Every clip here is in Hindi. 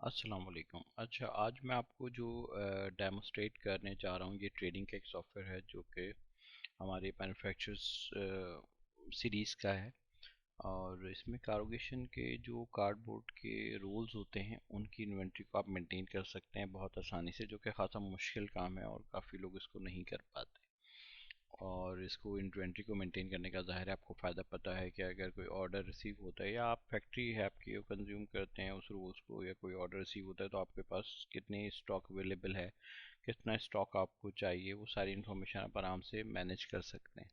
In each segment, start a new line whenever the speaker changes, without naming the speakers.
अस्सलाम वालेकुम। अच्छा, आज मैं आपको जो डेमोस्ट्रेट करने जा रहा हूँ, ये ट्रेडिंग का एक सॉफ्टवेयर है जो कि हमारे मैन्युफैक्चरर्स सीरीज़ का है। और इसमें कारोगेशन के जो कार्डबोर्ड के रोल्स होते हैं उनकी इन्वेंट्री को आप मेंटेन कर सकते हैं बहुत आसानी से, जो कि ख़ासा मुश्किल काम है और काफ़ी लोग इसको नहीं कर पाते। और इसको इन्वेंट्री को मेंटेन करने का ज़ाहिर है आपको फ़ायदा पता है कि अगर कोई ऑर्डर रिसीव होता है या आप फैक्ट्री है आपकी कंज्यूम करते हैं उस रोल्स को, या कोई ऑर्डर रिसीव होता है तो आपके पास कितने स्टॉक अवेलेबल है, कितना स्टॉक आपको चाहिए, वो सारी इन्फॉर्मेशन आप आराम से मैनेज कर सकते हैं।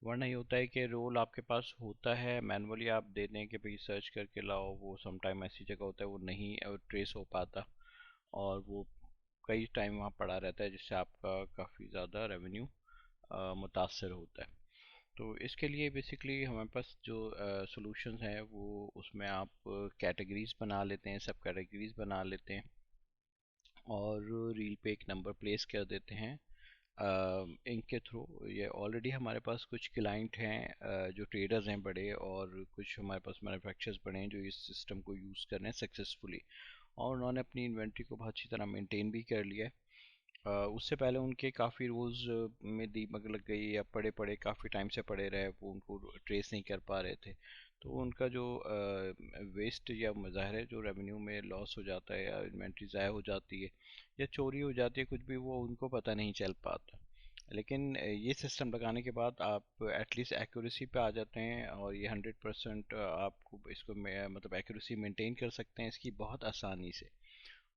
वरना ये होता है कि रोल आपके पास होता है, मैनुअली आप दे दें कि भाई सर्च करके लाओ, वो समटाइम ऐसी जगह होता है वो नहीं ट्रेस हो पाता और वो कई टाइम वहाँ पड़ा रहता है, जिससे आपका काफ़ी ज़्यादा रेवेन्यू मुतासर होता है। तो इसके लिए बेसिकली हमारे पास जो सॉल्यूशंस हैं वो, उसमें आप कैटेगरीज बना लेते हैं, सब कैटेगरीज बना लेते हैं और रील पे एक नंबर प्लेस कर देते हैं इनके थ्रू। ये ऑलरेडी हमारे पास कुछ क्लाइंट हैं जो ट्रेडर्स हैं बड़े, और कुछ हमारे पास मैन्युफैक्चरर्स बड़े हैं जो इस सिस्टम को यूज़ कर रहे हैं सक्सेसफुली, और उन्होंने अपनी इन्वेंट्री को बहुत अच्छी तरह मेंटेन भी कर लिया है। उससे पहले उनके काफ़ी रोल्स में दीमक लग गई या पड़े पड़े काफ़ी टाइम से पड़े रहे, वो उनको ट्रेस नहीं कर पा रहे थे। तो उनका जो वेस्ट या ज़ाहिर है जो रेवेन्यू में लॉस हो जाता है या इन्वेंट्री ज़ाया हो जाती है या चोरी हो जाती है कुछ भी, वो उनको पता नहीं चल पाता। लेकिन ये सिस्टम लगाने के बाद आप एटलीस्ट एक्यूरेसी पे आ जाते हैं और ये 100% आपको इसको मतलब एक्यूरेसी मेंटेन कर सकते हैं इसकी बहुत आसानी से।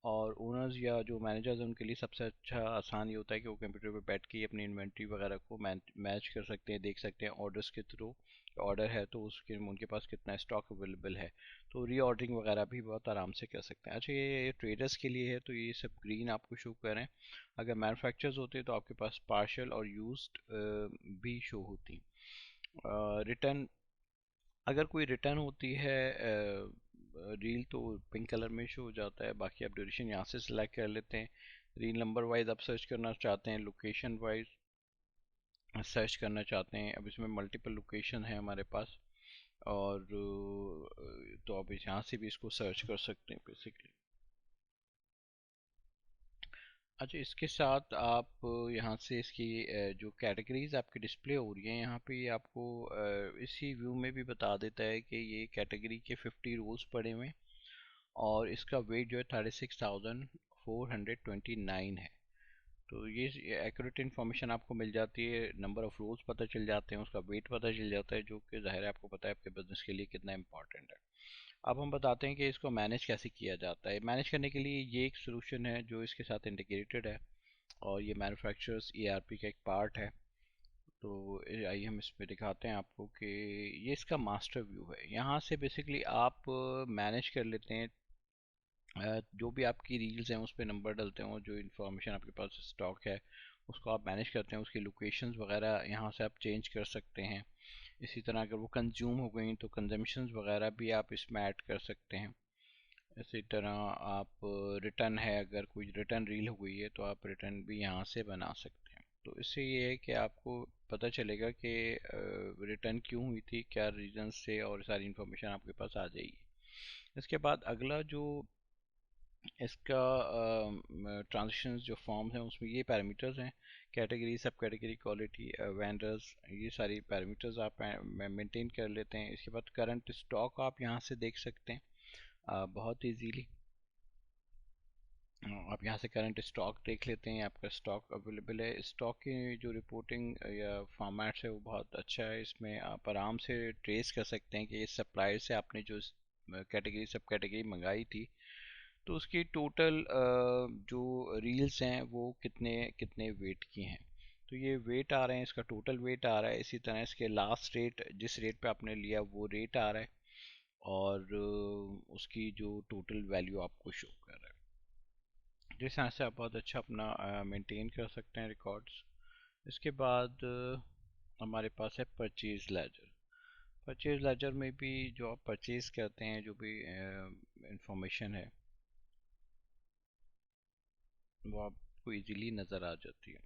और ओनर्स या जो मैनेजर्स हैं उनके लिए सबसे अच्छा आसान ये होता है कि वो कंप्यूटर पे बैठ के ही अपनी इन्वेंट्री वगैरह को मैच कर सकते हैं, देख सकते हैं ऑर्डर्स के थ्रू। ऑर्डर है तो उसके उनके पास कितना स्टॉक अवेलेबल है, तो रीऑर्डरिंग वगैरह भी बहुत आराम से कर सकते हैं। अच्छा, ये ट्रेडर्स के लिए है तो ये सब ग्रीन आपको शो करें। अगर मैन्युफैक्चरर्स होते तो आपके पास पार्शल और यूज्ड भी शो होती। रिटर्न, अगर कोई रिटर्न होती है रील तो पिंक कलर में शो हो जाता है। बाकी आप ड्यूरेशन यहाँ से सिलेक्ट कर लेते हैं। रील नंबर वाइज आप सर्च करना चाहते हैं, लोकेशन वाइज सर्च करना चाहते हैं। अब इसमें मल्टीपल लोकेशन है हमारे पास, और तो आप यहाँ से भी इसको सर्च कर सकते हैं बेसिकली। अच्छा, इसके साथ आप यहाँ से इसकी जो कैटेगरीज आपकी डिस्प्ले हो रही हैं यहाँ पे, ये आपको इसी व्यू में भी बता देता है कि ये कैटेगरी के 50 रोल्स पड़े हुए हैं और इसका वेट जो है 36,429 है। तो ये एक्यूरेट इन्फॉर्मेशन आपको मिल जाती है, नंबर ऑफ़ रोल्स पता चल जाते हैं, उसका वेट पता चल जाता है, जो कि ज़ाहिर है आपको पता है आपके बिजनेस के लिए कितना इंपॉर्टेंट है। अब हम बताते हैं कि इसको मैनेज कैसे किया जाता है। मैनेज करने के लिए ये एक सोल्यूशन है जो इसके साथ इंटीग्रेटेड है, और ये मैन्युफैक्चरर्स ईआरपी का एक पार्ट है। तो आइए हम इस पे दिखाते हैं आपको कि ये इसका मास्टर व्यू है। यहाँ से बेसिकली आप मैनेज कर लेते हैं जो भी आपकी रील्स हैं उस पर नंबर डलते हो, जो इन्फॉर्मेशन आपके पास स्टॉक है उसको आप मैनेज करते हैं, उसकी लोकेशंस वगैरह यहाँ से आप चेंज कर सकते हैं। इसी तरह अगर वो कंज्यूम हो गई तो कंजम्पशंस वगैरह भी आप इसमें ऐड कर सकते हैं। इसी तरह आप रिटर्न है, अगर कोई रिटर्न रील हो गई है तो आप रिटर्न भी यहाँ से बना सकते हैं। तो इससे ये है कि आपको पता चलेगा कि रिटर्न क्यों हुई थी, क्या रीजन से, और सारी इन्फॉर्मेशन आपके पास आ जाएगी। इसके बाद अगला जो इसका ट्रांजिशंस जो फॉर्म्स हैं उसमें ये पैरामीटर्स हैं, कैटेगरी, सब कैटेगरी, क्वालिटी, वेंडर्स, ये सारी पैरामीटर्स आप मेंटेन कर लेते हैं। इसके बाद करंट स्टॉक आप यहाँ से देख सकते हैं बहुत इजीली। आप यहाँ से करंट स्टॉक देख लेते हैं, आपका स्टॉक अवेलेबल है। स्टॉक की जो रिपोर्टिंग या फॉर्मेट्स है वो बहुत अच्छा है, इसमें आप आराम से ट्रेस कर सकते हैं कि इस सप्लायर से आपने जो कैटेगरी सब कैटेगरी मंगाई थी तो उसकी टोटल जो रील्स हैं वो कितने कितने वेट की हैं। तो ये वेट आ रहे हैं, इसका टोटल वेट आ रहा है। इसी तरह इसके लास्ट रेट, जिस रेट पे आपने लिया वो रेट आ रहा है, और उसकी जो टोटल वैल्यू आपको शो कर रहा है। जिस तरह से आप बहुत अच्छा अपना मेंटेन कर सकते हैं रिकॉर्ड्स। इसके बाद हमारे पास है परचेज लेजर। परचेज लेजर में भी जो आप परचेज करते हैं, जो भी इंफॉर्मेशन है वो आपको इजीली नज़र आ जाती है।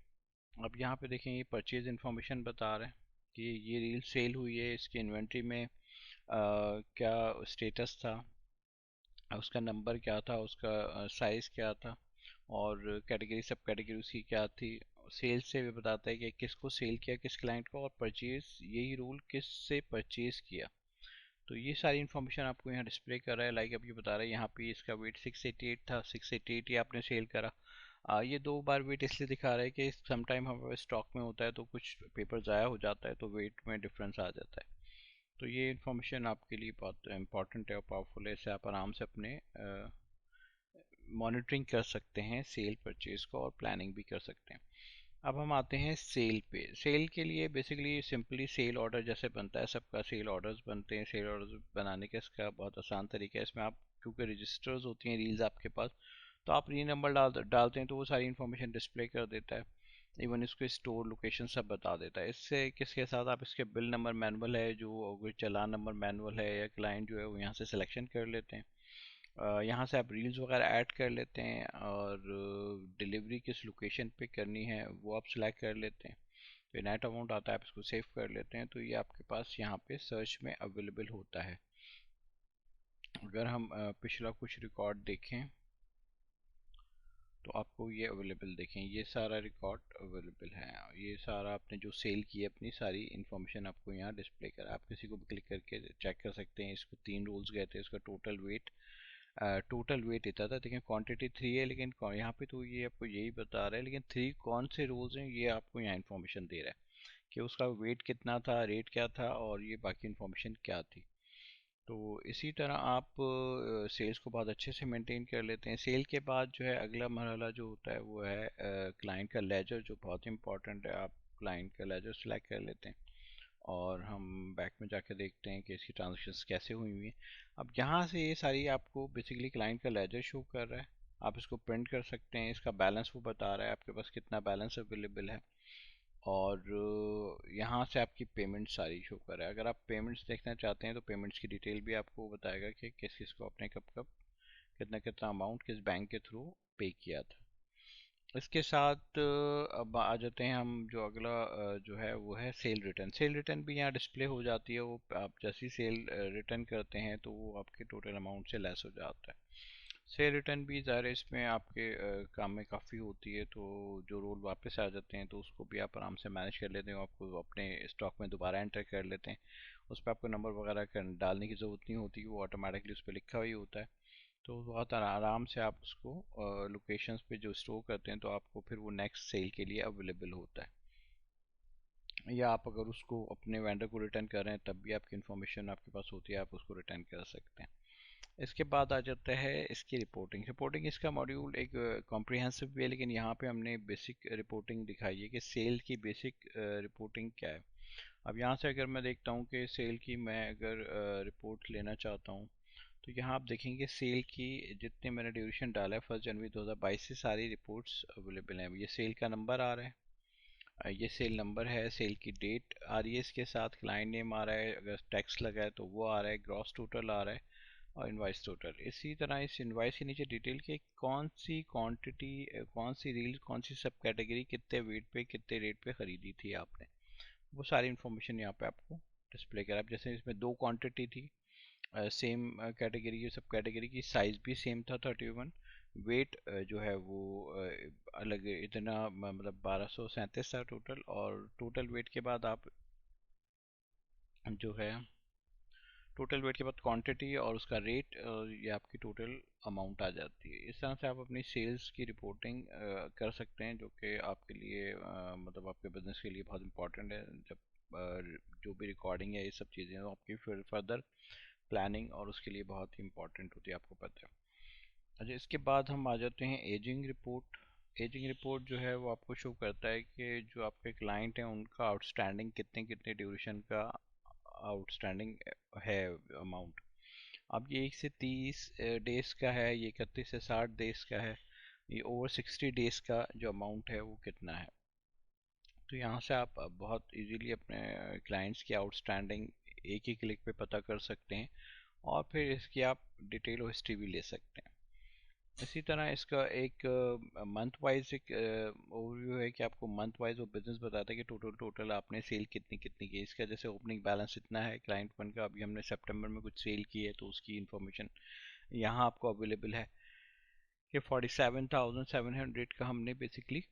अब यहाँ पे देखें, ये परचेज इन्फॉर्मेशन बता रहे हैं कि ये रील सेल हुई है, इसकी इन्वेंट्री में क्या स्टेटस था, उसका नंबर क्या था, उसका साइज़ क्या था, और कैटेगरी सब कैटेगरी उसकी क्या थी। सेल से भी बताता है कि किसको सेल किया, किस क्लाइंट को, और परचेज यही रूल किस से परचेज किया। तो ये सारी इन्फॉर्मेशन आपको यहाँ डिस्प्ले कर रहा है। लाइक अब ये बता रहा है यहाँ पे इसका वेट 688 था, 688 ही आपने सेल करा। ये 2 बार वेट इसलिए दिखा रहा है कि समटाइम हमारे स्टॉक में होता है तो कुछ पेपर ज़ाया हो जाता है तो वेट में डिफरेंस आ जाता है। तो ये इन्फॉर्मेशन आपके लिए बहुत इंपॉर्टेंट है और पावरफुल है। इससे आप आराम से अपने मॉनिटरिंग कर सकते हैं सेल परचेज को, और प्लानिंग भी कर सकते हैं। अब हम आते हैं सेल पे। सेल के लिए बेसिकली सिंपली सेल ऑर्डर जैसे बनता है, सबका सेल ऑर्डर्स बनते हैं। सेल ऑर्डर्स बनाने का इसका बहुत आसान तरीका है। इसमें आप क्योंकि रजिस्टर्स होती हैं रील्स आपके पास, तो आप री नंबर डालते हैं तो वो सारी इन्फॉर्मेशन डिस्प्ले कर देता है। इवन इसको स्टोर लोकेशन सब बता देता है। इससे किसके साथ आप इसके बिल नंबर मैनुअल है जो, अगर चालान नंबर मैनुअल है, या क्लाइंट जो है वो यहाँ से सिलेक्शन कर लेते हैं। यहाँ से आप रील्स वगैरह ऐड कर लेते हैं, और डिलीवरी किस लोकेशन पे करनी है वो आप सिलेक्ट कर लेते हैं। फिर नेट अमाउंट आता है, आप इसको सेव कर लेते हैं, तो ये आपके पास यहाँ पे सर्च में अवेलेबल होता है। अगर हम पिछला कुछ रिकॉर्ड देखें तो आपको ये अवेलेबल देखें, ये सारा रिकॉर्ड अवेलेबल है। ये सारा आपने जो सेल की है अपनी सारी इन्फॉर्मेशन आपको यहाँ डिस्प्ले करा। आप किसी को भी क्लिक करके चेक कर सकते हैं। इसको 3 रोल्स गए थे, इसका टोटल वेट इतना था। देखिए क्वांटिटी 3 है, लेकिन यहाँ पे तो ये आपको यही बता रहा है, लेकिन 3 कौन से रोल्स हैं ये आपको यहाँ इन्फॉर्मेशन दे रहा है कि उसका वेट कितना था, रेट क्या था, और ये बाकी इन्फॉर्मेशन क्या थी। तो इसी तरह आप सेल्स को बहुत अच्छे से मेंटेन कर लेते हैं। सेल के बाद जो है अगला मरहला जो होता है वो है क्लाइंट का लेजर, जो बहुत इंपॉर्टेंट है। आप क्लाइंट का लेजर सेलेक्ट कर लेते हैं, और हम बैक में जाकर देखते हैं कि इसकी ट्रांजेक्शन्स कैसे हुई हुई हैं। अब यहाँ से ये सारी आपको बेसिकली क्लाइंट का लेजर शो कर रहा है। आप इसको प्रिंट कर सकते हैं। इसका बैलेंस वो बता रहा है आपके पास कितना बैलेंस अवेलेबल है, और यहाँ से आपकी पेमेंट सारी शो कर रहा है। अगर आप पेमेंट्स देखना चाहते हैं तो पेमेंट्स की डिटेल भी आपको बताएगा कि किस किस को आपने कब कब कितना कितना अमाउंट किस बैंक के थ्रू पे किया था। इसके साथ अब आ जाते हैं हम, जो अगला जो है वो है सेल रिटर्न। सेल रिटर्न भी यहाँ डिस्प्ले हो जाती है। वो आप जैसी सेल रिटर्न करते हैं तो वो आपके टोटल अमाउंट से लेस हो जाता है। सेल रिटर्न भी ज़ाहिर है इसमें आपके काम में काफ़ी होती है। तो जो रोल वापस आ जाते हैं तो उसको भी आप आराम से मैनेज कर लेते हैं, आपको अपने स्टॉक में दोबारा एंटर कर लेते हैं। उस पर आपको नंबर वगैरह डालने की ज़रूरत नहीं होती, वो ऑटोमेटिकली उस पर लिखा हुआ ही होता है। तो बहुत आराम से आप उसको लोकेशंस पे जो स्टोर करते हैं तो आपको फिर वो नेक्स्ट सेल के लिए अवेलेबल होता है। या आप अगर उसको अपने वेंडर को रिटर्न कर रहे हैं तब भी आपकी इन्फॉर्मेशन आपके पास होती है, आप उसको रिटर्न कर सकते हैं। इसके बाद आ जाता है इसकी रिपोर्टिंग। रिपोर्टिंग इसका मॉड्यूल एक कॉम्प्रिहेंसिव भी है, लेकिन यहाँ पे हमने बेसिक रिपोर्टिंग दिखाई है कि सेल की बेसिक रिपोर्टिंग क्या है। अब यहाँ से अगर मैं देखता हूँ कि सेल की मैं अगर रिपोर्ट लेना चाहता हूँ, तो यहाँ आप देखेंगे सेल की जितने मैंने ड्यूरेशन डाला है 1 जनवरी 2022 से सारी रिपोर्ट्स अवेलेबल हैं। ये सेल का नंबर आ रहा है, ये सेल नंबर है, सेल की डेट आ रही है, इसके साथ क्लाइंट नेम आ रहा है, अगर टैक्स लगा है तो वो आ रहा है, ग्रॉस टोटल आ रहा है, और इनवाइस टोटल। इसी तरह इस इनवाइस के नीचे डिटेल के कौन सी क्वांटिटी, कौन सी रील, कौन सी सब कैटेगरी, कितने वेट पे कितने रेट पे ख़रीदी थी आपने, वो सारी इन्फॉर्मेशन यहाँ पे आपको डिस्प्ले करा। जैसे इसमें 2 क्वांटिटी थी, सेम कैटेगरी की, सब कैटेगरी की साइज़ भी सेम था 31। वेट जो है वो अलग इतना मतलब 1237 था टोटल। और टोटल वेट के बाद आप जो है टोटल वेट के बाद क्वांटिटी और उसका रेट, ये आपकी टोटल अमाउंट आ जाती है। इस तरह से आप अपनी सेल्स की रिपोर्टिंग कर सकते हैं, जो कि आपके लिए मतलब आपके बिजनेस के लिए बहुत इंपॉर्टेंट है। जब जो भी रिकॉर्डिंग है ये सब चीज़ें आपकी फिर फर्दर प्लानिंग और उसके लिए बहुत ही इंपॉर्टेंट होती है, आपको पता है। अच्छा, इसके बाद हम आ जाते हैं एजिंग रिपोर्ट। एजिंग रिपोर्ट जो है वो आपको शो करता है कि जो आपके क्लाइंट हैं उनका आउटस्टैंडिंग कितने कितने ड्यूरेशन का आउटस्टैंडिंग है अमाउंट। अब ये 1 से 30 डेज का है, ये 31 से 60 डेज का है, ये ओवर 60 डेज का जो अमाउंट है वो कितना है। तो यहाँ से आप बहुत इजीली अपने क्लाइंट्स की आउटस्टैंडिंग एक ही क्लिक पे पता कर सकते हैं, और फिर इसकी आप डिटेल और हिस्ट्री भी ले सकते हैं। इसी तरह इसका एक मंथ वाइज एक ओवरव्यू है कि आपको मंथ वाइज वो बिजनेस बताता है कि टोटल टोटल आपने सेल कितनी कितनी की। इसका जैसे ओपनिंग बैलेंस इतना है क्लाइंट वन का, अभी हमने सितंबर में कुछ सेल की है तो उसकी इन्फॉर्मेशन यहाँ आपको अवेलेबल है कि 47,700 का हमने बेसिकली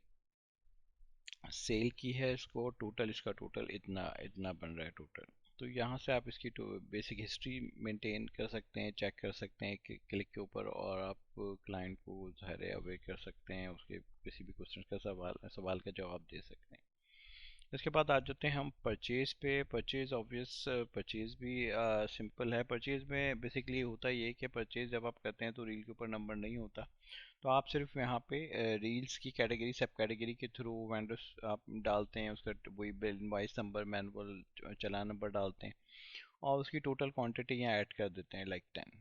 सेल की है इसको। टोटल इसका टोटल इतना इतना बन रहा है टोटल। तो यहाँ से आप इसकी बेसिक हिस्ट्री मेंटेन कर सकते हैं, चेक कर सकते हैं क्लिक के ऊपर, और आप क्लाइंट को ज़ाहिर है अवेयर कर सकते हैं, उसके किसी भी क्वेश्चन का सवाल का जवाब दे सकते हैं। इसके बाद आ जाते हैं हम परचेज़ पे। परचेज़ ऑब्वियस परचेज़ भी सिंपल है। परचेज़ में बेसिकली होता ये है कि परचेज़ जब आप करते हैं तो रील के ऊपर नंबर नहीं होता, तो आप सिर्फ यहाँ पे रील्स की कैटेगरी सब कैटेगरी के थ्रू वेंडर्स आप डालते हैं, उसका वही बिल इनवॉइस नंबर मैनुअल चालान नंबर डालते हैं, और उसकी टोटल क्वांटिटी यहाँ ऐड कर देते हैं लाइक 10,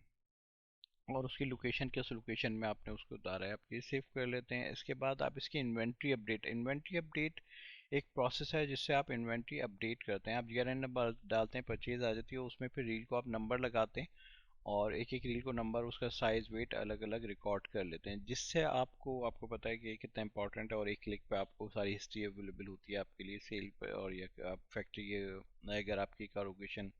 और उसकी लोकेशन किस लोकेशन में आपने उसको उतारा है आप ये सेव कर लेते हैं। इसके बाद आप इसकी इन्वेंट्री अपडेट एक प्रोसेस है जिससे आप इन्वेंट्री अपडेट करते हैं। आप जीआरएन नंबर डालते हैं, परचेज आ जाती है, उसमें फिर रील को आप नंबर लगाते हैं, और एक एक रील को नंबर, उसका साइज वेट अलग अलग रिकॉर्ड कर लेते हैं, जिससे आपको पता है कि ये कितना इंपॉर्टेंट है, और एक क्लिक पे आपको सारी हिस्ट्री अवेलेबल होती है आपके लिए सेल पे। और ये आप फैक्ट्री अगर आपकी का लोकेशन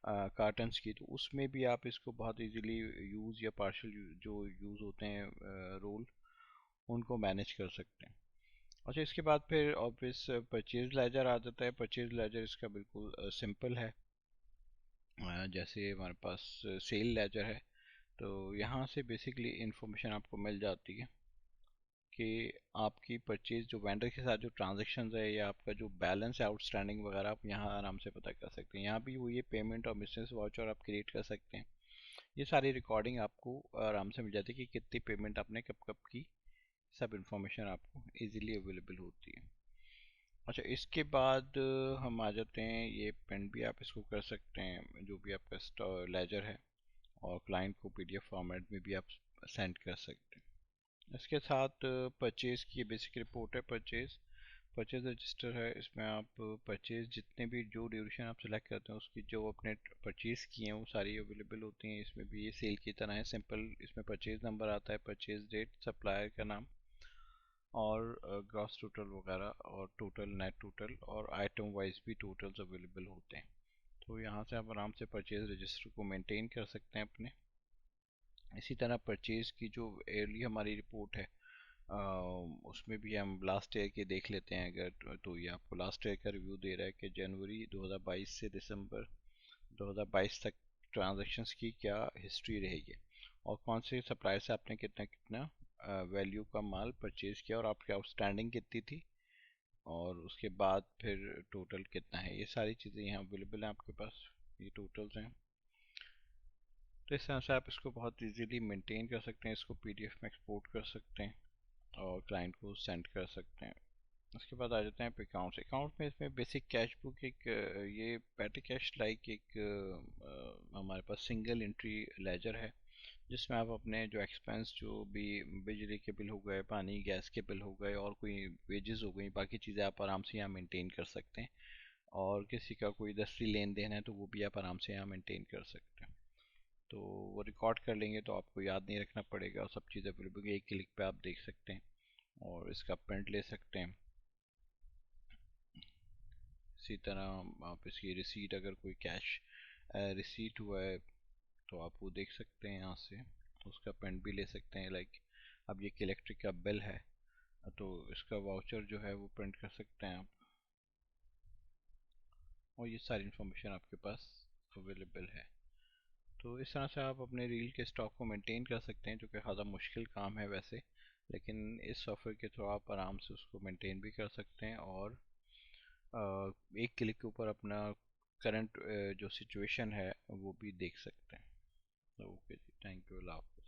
कार्टन्स की, तो उसमें भी आप इसको बहुत इजीली यूज़ या पार्शियल जो यूज़ होते हैं रोल, उनको मैनेज कर सकते हैं। अच्छा, इसके बाद फिर ऑब्वियस परचेज लेजर आ जाता है। परचेज लेजर इसका बिल्कुल सिंपल है। जैसे हमारे पास सेल लेजर है, तो यहाँ से बेसिकली इंफॉर्मेशन आपको मिल जाती है कि आपकी परचेज जो वेंडर के साथ जो ट्रांजेक्शन है, या आपका जो बैलेंस है आउटस्टैंडिंग वगैरह, आप यहाँ आराम से पता कर सकते हैं। यहाँ भी वो ये पेमेंट और बिजनेस वाउचर आप क्रिएट कर सकते हैं। ये सारी रिकॉर्डिंग आपको आराम से मिल जाती है कि कितनी पेमेंट आपने कब कब की, सब इंफॉर्मेशन आपको इजीली अवेलेबल होती है। अच्छा, इसके बाद हम आ जाते हैं, ये प्रिंट भी आप इसको कर सकते हैं जो भी आपका लेजर है, और क्लाइंट को पीडीएफ फॉर्मेट में भी आप सेंड कर सकते हैं। इसके साथ परचेज़ की बेसिक रिपोर्ट है। परचेज़ रजिस्टर है। इसमें आप परचेज़ जितने भी जो ड्यूरेशन आप सेलेक्ट करते हैं उसकी जो आपने परचेज़ किए हैं वो सारी अवेलेबल होती हैं। इसमें भी ये सेल की तरह है सिंपल। इसमें परचेज़ नंबर आता है, परचेज़ डेट, सप्लायर का नाम, और ग्रॉस टोटल वगैरह, और टोटल, नेट टोटल, और आइटम वाइज भी टोटल्स अवेलेबल होते हैं। तो यहाँ से आप आराम से परचेज़ रजिस्टर को मेंटेन कर सकते हैं अपने। इसी तरह परचेज़ की जो एयरली हमारी रिपोर्ट है, उसमें भी हम लास्ट ईयर के देख लेते हैं अगर, तो ये आपको लास्ट ईयर का रिव्यू दे रहा है कि जनवरी 2022 से दिसंबर 2022 तक ट्रांजैक्शंस की क्या हिस्ट्री रहेगी, और कौन से सप्लायर से आपने कितना कितना वैल्यू का माल परचेज किया, और आपकी आउटस्टैंडिंग कितनी थी, और उसके बाद फिर टोटल कितना है। ये सारी चीज़ें यहाँ अवेलेबल हैं आपके पास, ये टोटल्स हैं। तो इस तरह से आप इसको बहुत इजीली मेंटेन कर सकते हैं, इसको पीडीएफ में एक्सपोर्ट कर सकते हैं, और क्लाइंट को सेंड कर सकते हैं। उसके बाद आ जाते हैं अकाउंट में। इसमें बेसिक कैश बुक एक ये पेटी कैश लाइक एक हमारे पास सिंगल एंट्री लेजर है, जिसमें आप अपने जो एक्सपेंस, जो भी बिजली के बिल हो गए, पानी गैस के बिल हो गए, और कोई वेजेस हो गई, बाकी चीज़ें आप आराम से यहाँ मेंटेन कर सकते हैं, और किसी का कोई दस्ती लेन देन है तो वो भी आप आराम से यहाँ मेंटेन कर सकते हैं। तो वो रिकॉर्ड कर लेंगे तो आपको याद नहीं रखना पड़ेगा, और सब चीज़ें अवेलेबल एक क्लिक पे आप देख सकते हैं, और इसका प्रिंट ले सकते हैं। इसी तरह आप इसकी रिसीट, अगर कोई कैश रिसीट हुआ है तो आप वो देख सकते हैं यहाँ से, उसका प्रिंट भी ले सकते हैं। लाइक अब ये इलेक्ट्रिक का बिल है, तो इसका वाउचर जो है वो प्रिंट कर सकते हैं आप, और ये सारी इन्फॉर्मेशन आपके पास अवेलेबल है। तो इस तरह से आप अपने रील के स्टॉक को मेंटेन कर सकते हैं, जो कि ज़्यादा मुश्किल काम है वैसे, लेकिन इस सॉफ्टवेयर के थ्रू आप आराम से उसको मेंटेन भी कर सकते हैं, और एक क्लिक के ऊपर अपना करंट जो सिचुएशन है वो भी देख सकते हैं। ओके जी, थैंक यू, अल्लाह हाफ़िज़।